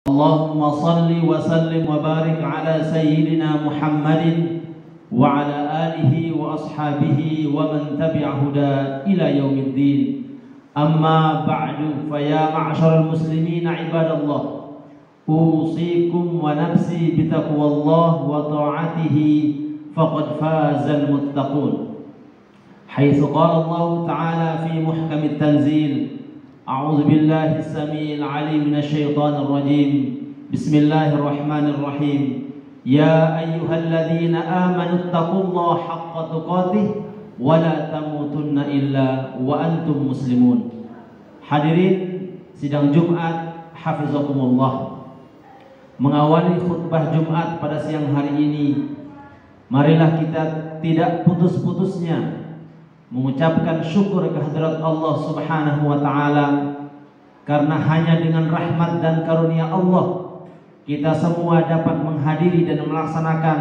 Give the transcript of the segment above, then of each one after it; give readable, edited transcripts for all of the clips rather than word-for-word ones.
اللهم صل وسلم وبارك على سيدنا محمد وعلى آله وأصحابه ومن تبع هدى إلى يوم الدين. أما بعد فيا معشر المسلمين عباد الله، أوصيكم ونفسي بتقوى الله وطاعته فقد فاز المتقون، حيث قال الله تعالى في محكم التنزيل: أعوذ بالله السميع العليم من الشيطان الرجيم، بسم الله الرحمن الرحيم، يا أيها الذين آمنوا اتقوا الله حق تقاته ولا تموتن إلا وأنتم مسلمون. Hadirin sidang Jumat hafizakumullah, mengawali khutbah Jumat pada siang hari ini, marilah kita tidak putus-putusnya mengucapkan syukur kehadirat Allah Subhanahu wa taala, karena hanya dengan rahmat dan karunia Allah kita semua dapat menghadiri dan melaksanakan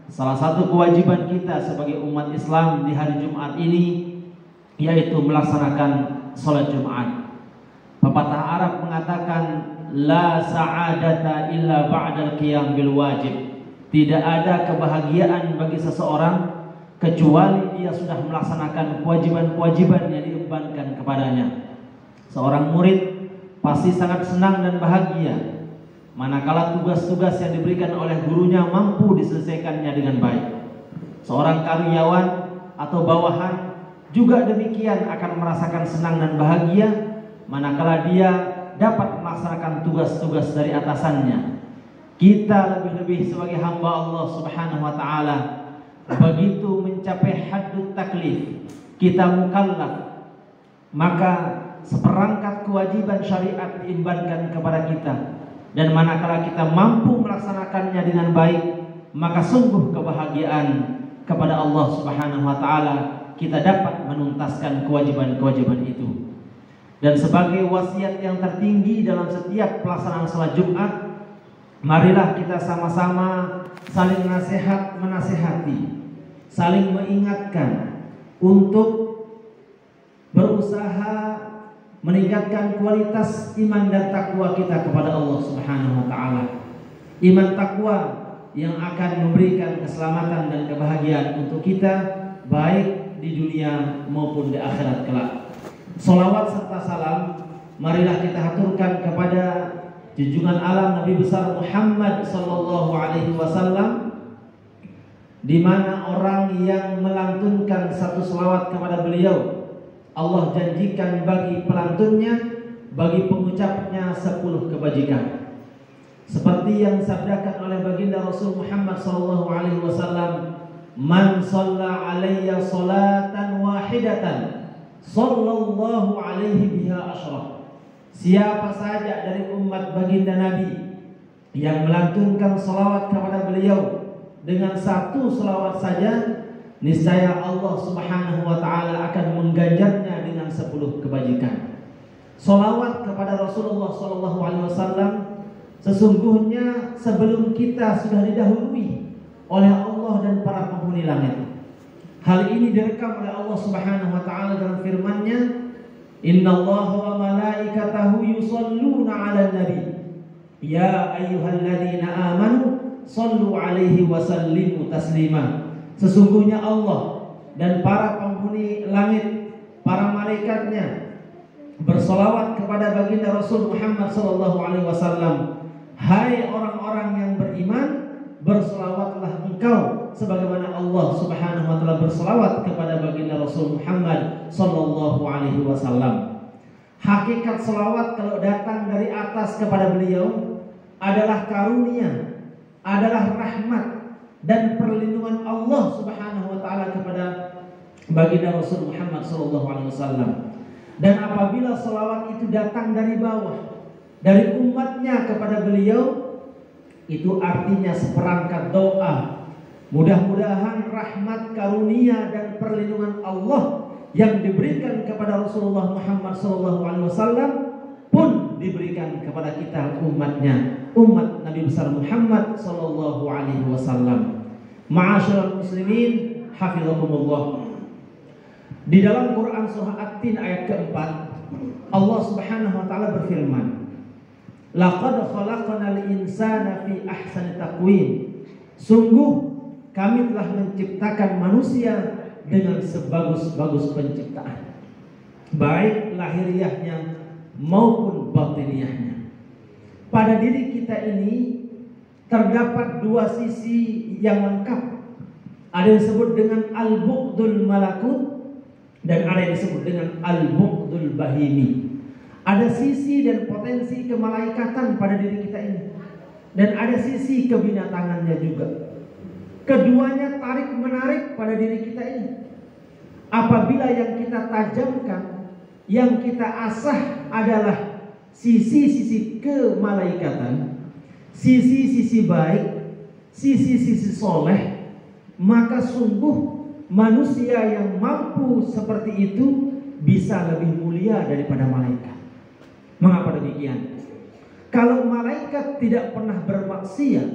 salah satu kewajiban kita sebagai umat Islam di hari Jumat ini, yaitu melaksanakan salat Jumat. Pepatah Arab mengatakan, la sa'adata illa ba'dal qiyam bil wajib. Tidak ada kebahagiaan bagi seseorang kecuali dia sudah melaksanakan kewajiban-kewajiban yang diembankan kepadanya. Seorang murid pasti sangat senang dan bahagia manakala tugas-tugas yang diberikan oleh gurunya mampu diselesaikannya dengan baik. Seorang karyawan atau bawahan juga demikian akan merasakan senang dan bahagia manakala dia dapat melaksanakan tugas-tugas dari atasannya. Kita lebih-lebih sebagai hamba Allah Subhanahu wa taala, begitu mencapai haddut taklif, kita mukallaf, maka seperangkat kewajiban syariat diembankan kepada kita, dan manakala kita mampu melaksanakannya dengan baik, maka sungguh kebahagiaan kepada Allah Subhanahu wa taala, kita dapat menuntaskan kewajiban-kewajiban itu. Dan sebagai wasiat yang tertinggi dalam setiap pelaksanaan salat Jumat, marilah kita sama-sama saling nasihat menasihati, saling mengingatkan untuk berusaha meningkatkan kualitas iman dan takwa kita kepada Allah Subhanahu wa taala. Iman takwa yang akan memberikan keselamatan dan kebahagiaan untuk kita baik di dunia maupun di akhirat kelak. Salawat serta salam marilah kita haturkan kepada junjungan alam Nabi besar Muhammad sallallahu alaihi wasallam, di mana orang yang melantunkan satu selawat kepada beliau, Allah janjikan bagi pelantunnya, bagi pengucapnya 10 kebajikan. Seperti yang disabdakan oleh baginda Rasul Muhammad sallallahu alaihi wasallam, man shalla alayya salatan wahidatan sallallahu alaihi biha asyrah. Siapa saja dari umat baginda Nabi yang melantunkan salawat kepada beliau dengan satu selawat saja, niscaya Allah Subhanahu wa taala akan mengganjarnya dengan 10 kebajikan. Salawat kepada Rasulullah sallallahu alaihi wasallam sesungguhnya sebelum kita sudah didahului oleh Allah dan para penghuni langit. Hal ini direkam oleh Allah Subhanahu wa taala dalam firman-Nya, innallaha wa malaikatahu yusholluna 'alan nabi ya ayyuhalladzina amanu sallu alaihi wa sallimu taslima. Sesungguhnya Allah dan para penghuni langit, para malaikatnya bersolawat kepada baginda Rasul Muhammad sallallahu alaihi wasallam. Hai orang-orang yang beriman, bersolawatlah engkau sebagaimana Allah Subhanahu wa taala bersolawat kepada baginda Rasul Muhammad sallallahu alaihi wasallam. Hakikat selawat kalau datang dari atas kepada beliau adalah karunia, adalah rahmat dan perlindungan Allah Subhanahu wa taala kepada baginda Rasul Muhammad sallallahu alaihi wasallam. Dan apabila selawat itu datang dari bawah, dari umatnya kepada beliau, itu artinya seperangkat doa. Mudah-mudahan rahmat, karunia dan perlindungan Allah yang diberikan kepada Rasulullah Muhammad sallallahu alaihi wasallam pun diberikan kepada kita umatnya, umat Nabi besar Muhammad sallallahu alaihi wasallam. Ma'asyiral muslimin hafizakumullah. Di dalam Quran surah At-Tin ayat keempat, Allah Subhanahu wa taala berfirman, Laqad khalaqnal insana fi ahsani taqwim. Sungguh kami telah menciptakan manusia dengan sebagus-bagus penciptaan, baik lahiriahnya maupun batiniahnya. Pada diri kita ini terdapat dua sisi yang lengkap. Ada yang disebut dengan al-bu'dul malakut dan ada yang disebut dengan al-bu'dul bahimi. Ada sisi dan potensi kemalaikatan pada diri kita ini, dan ada sisi kebinatangannya juga. Keduanya tarik menarik pada diri kita ini. Apabila yang kita tajamkan, yang kita asah adalah sisi-sisi kemalaikatan, sisi-sisi baik, sisi-sisi soleh, maka sungguh manusia yang mampu seperti itu bisa lebih mulia daripada malaikat. Mengapa demikian? Kalau malaikat tidak pernah bermaksiat,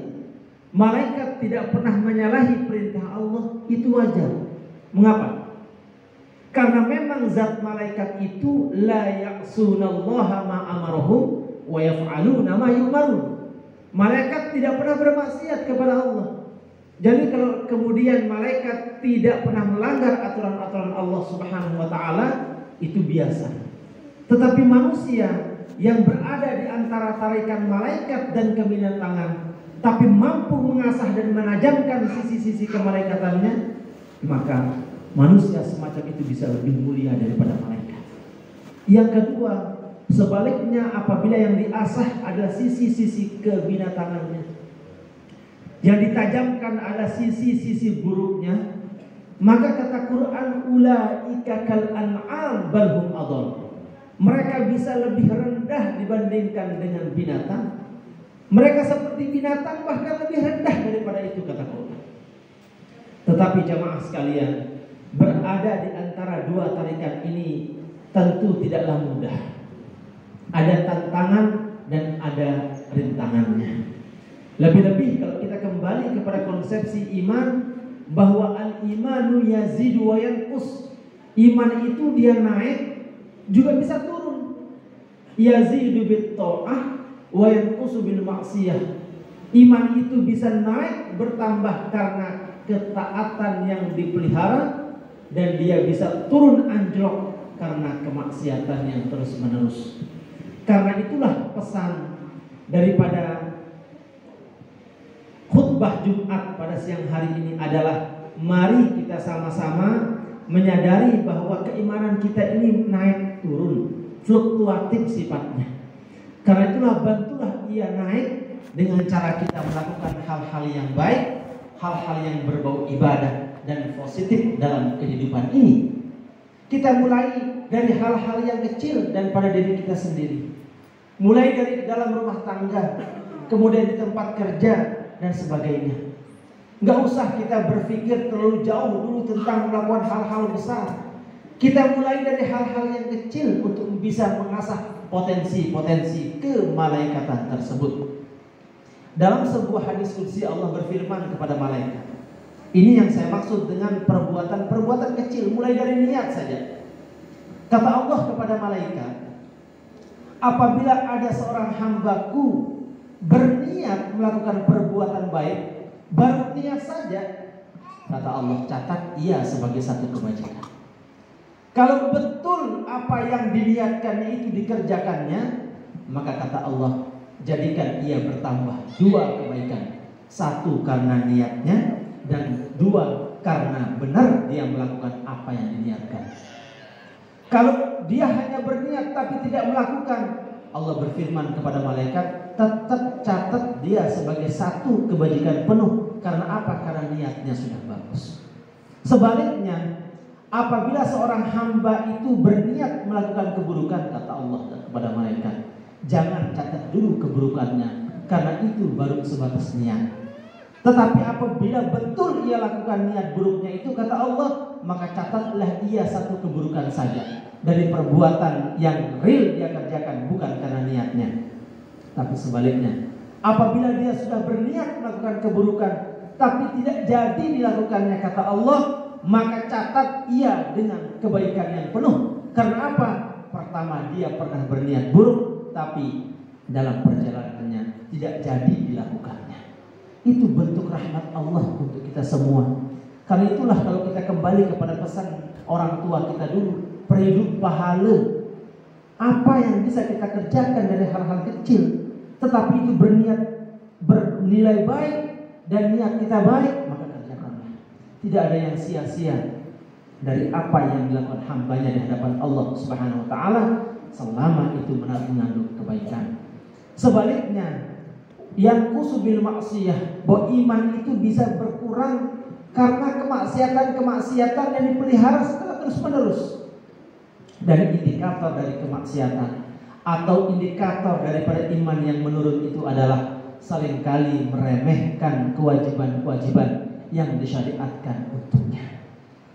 malaikat tidak pernah menyalahi perintah Allah, itu wajar. Mengapa? Karena memang zat malaikat itu la ya'sunallaha ma amarahum wa yaf'aluna ma yu'marun. Malaikat tidak pernah bermaksiat kepada Allah. Jadi kalau kemudian malaikat tidak pernah melanggar aturan-aturan Allah Subhanahu wa taala, itu biasa. Tetapi manusia yang berada di antara tarikan malaikat dan kebinatangan, tapi mampu mengasah dan menajamkan sisi-sisi kemalaikatannya, maka manusia semacam itu bisa lebih mulia daripada malaikat. Yang kedua, sebaliknya apabila yang diasah adalah sisi-sisi kebinatangannya, yang ditajamkan adalah sisi-sisi buruknya, maka kata Quran, ulaika kal an'am bal hum adall. Mereka bisa lebih rendah dibandingkan dengan binatang. Mereka seperti binatang, bahkan lebih rendah daripada itu, kata Quran. Tetapi jamaah sekalian, berada di antara dua tarikan ini tentu tidaklah mudah. Ada tantangan dan ada rintangannya. Lebih-lebih kalau kita kembali kepada konsepsi iman, bahwa al-imanu yazidu wa yanqus. Iman itu dia naik juga bisa turun. Yazidu bit ta'ah wa yanqusu bil ma'siyah. Iman itu bisa naik bertambah karena ketaatan yang dipelihara, dan dia bisa turun anjlok karena kemaksiatan yang terus-menerus. Karena itulah pesan daripada khutbah Jumat pada siang hari ini adalah, mari kita sama-sama menyadari bahwa keimanan kita ini naik turun, fluktuatif sifatnya. Karena itulah bantulah ia naik dengan cara kita melakukan hal-hal yang baik, hal-hal yang berbau ibadah dan positif dalam kehidupan ini. Kita mulai dari hal-hal yang kecil dan pada diri kita sendiri. Mulai dari dalam rumah tangga, kemudian di tempat kerja dan sebagainya. Nggak usah kita berpikir terlalu jauh dulu tentang melakukan hal-hal besar. Kita mulai dari hal-hal yang kecil untuk bisa mengasah potensi-potensi kemalaikatan tersebut. Dalam sebuah hadis qudsi Allah berfirman kepada malaikat. Ini yang saya maksud dengan perbuatan-perbuatan kecil, mulai dari niat saja. Kata Allah kepada malaikat, apabila ada seorang hambaku berniat melakukan perbuatan baik, baru niat saja, kata Allah, catat ia sebagai satu kebajikan. Kalau betul apa yang diniatkannya itu dikerjakannya, maka kata Allah, jadikan ia bertambah dua kebaikan. Satu karena niatnya, dan dua karena benar dia melakukan apa yang diniatkan. Kalau dia hanya berniat tapi tidak melakukan, Allah berfirman kepada malaikat, tetap catat dia sebagai satu kebajikan penuh. Karena apa? Karena niatnya sudah bagus. Sebaliknya, apabila seorang hamba itu berniat melakukan keburukan, kata Allah kepada malaikat, jangan catat dulu keburukannya, karena itu baru sebatas niat. Tetapi apabila betul ia lakukan niat buruknya itu, kata Allah, maka catatlah ia satu keburukan saja dari perbuatan yang real dia kerjakan, bukan karena niatnya. Tapi sebaliknya, apabila dia sudah berniat melakukan keburukan tapi tidak jadi dilakukannya, kata Allah, maka catat ia dengan kebaikan yang penuh. Karena apa? Pertama, dia pernah berniat buruk, tapi dalam perjalanannya tidak jadi dilakukannya. Itu bentuk rahmat Allah untuk kita semua. Karena itulah kalau kita kembali kepada pesan orang tua kita dulu, perhidup pahala. Apa yang bisa kita kerjakan dari hal-hal kecil, tetapi itu bernilai baik dan niat kita baik, maka kerjakanlah. Tidak ada yang sia-sia dari apa yang dilakukan hambanya di hadapan Allah Subhanahu wa taala selama itu mengandung kebaikan. Sebaliknya, yang kusubil maksiyah, bahwa iman itu bisa berkurang karena kemaksiatan yang dipelihara secara terus-menerus. Dan indikator dari kemaksiatan atau indikator daripada iman yang menurun itu adalah seringkali meremehkan kewajiban-kewajiban yang disyariatkan untuknya.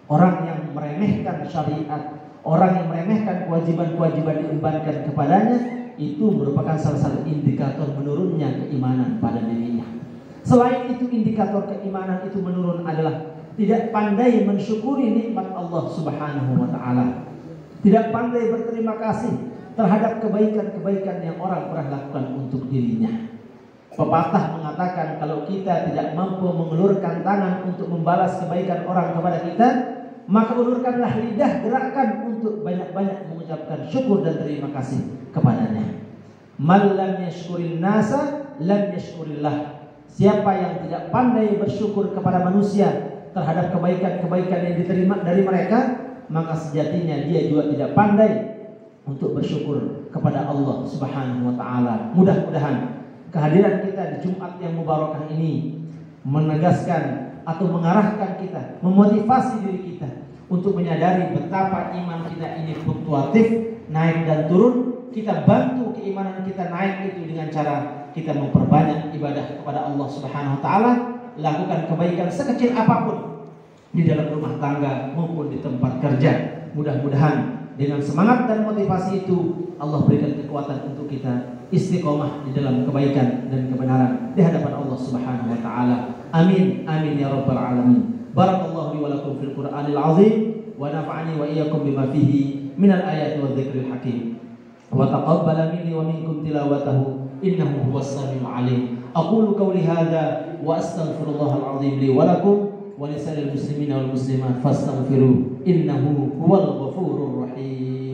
Orang yang meremehkan syariat, orang yang meremehkan kewajiban-kewajiban diembankan kepadanya, itu merupakan salah satu indikator menurunnya keimanan pada dirinya. Selain itu, indikator keimanan itu menurun adalah tidak pandai mensyukuri nikmat Allah Subhanahu wa taala. Tidak pandai berterima kasih terhadap kebaikan-kebaikan yang orang pernah lakukan untuk dirinya. Pepatah mengatakan kalau kita tidak mampu mengulurkan tangan untuk membalas kebaikan orang kepada kita, maka ulurkanlah lidah, gerakkan untuk banyak-banyak mengucapkan syukur dan terima kasih kepadanya. Man lam yashkurin nasa lam yashkurillah. Siapa yang tidak pandai bersyukur kepada manusia terhadap kebaikan-kebaikan yang diterima dari mereka, maka sejatinya dia juga tidak pandai untuk bersyukur kepada Allah Subhanahu wa taala. Mudah-mudahan kehadiran kita di Jumat yang mubarakah ini menegaskan atau mengarahkan kita, memotivasi diri kita untuk menyadari betapa iman kita ini fluktuatif, naik dan turun. Kita bantu keimanan kita naik itu dengan cara kita memperbanyak ibadah kepada Allah Subhanahu wa taala, lakukan kebaikan sekecil apapun di dalam rumah tangga maupun di tempat kerja. Mudah-mudahan dengan semangat dan motivasi itu Allah berikan kekuatan untuk kita istiqomah di dalam kebaikan dan kebenaran di hadapan Allah Subhanahu wa taala. Amin amin ya rabbal alamin. Barakallahu li wa lakum fil Qur'anil azim wa nafa'ani wa iyyakum bima fihi minal ayati wa dzikril hakim. Wa taqabbala minni wa minkum tilawatahu innahu huwas samiul alim. Aqulu qawli hadza wa astaghfirullahal azim li wa lakum wa lisa'il muslimina wal muslimat fastaghfiruh innahu huwal ghafurur rahim.